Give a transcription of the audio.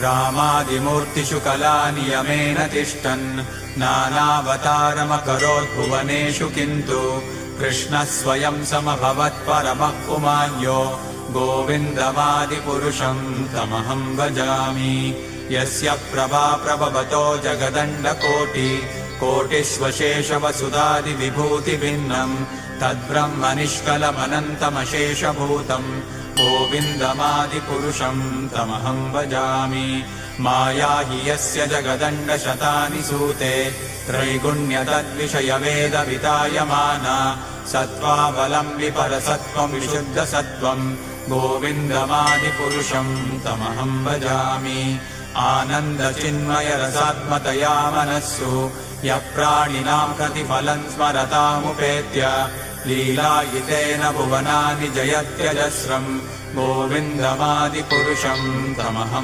रामादिमूर्तिषु कलानियमेन तिष्ठन् नानावतारमकरोद्भुवनेषु किन्तु कृष्णः स्वयं समभवत् परमः पुमान्यो गोविन्दमादिपुरुषं तमहं भजामि। यस्य प्रभा प्रभवतो जगदण्डकोटिकोटिष्वशेषवसुधादिविभूतिभिन्नम् तद्ब्रह्म निष्कलमनन्तमशेषभूतम् गोविन्दमादिपुरुषं तमहं भजामि। माया हि यस्य जगदण्डशतानि सूते त्रैगुण्यतद्विषयवेदवितायमाना सत्त्वाबलं विपरसत्त्वं विशुद्धसत्त्वं गोविन्दमादिपुरुषं तमहं भजामि। आनन्दचिन्मयरसात्मतया मनस्सु यः प्राणिनां प्रतिफलं स्मरतामुपेत्य लीलायितेन भुवनानि जयत्यजस्रं गोविन्दमादिपुरुषं तमहं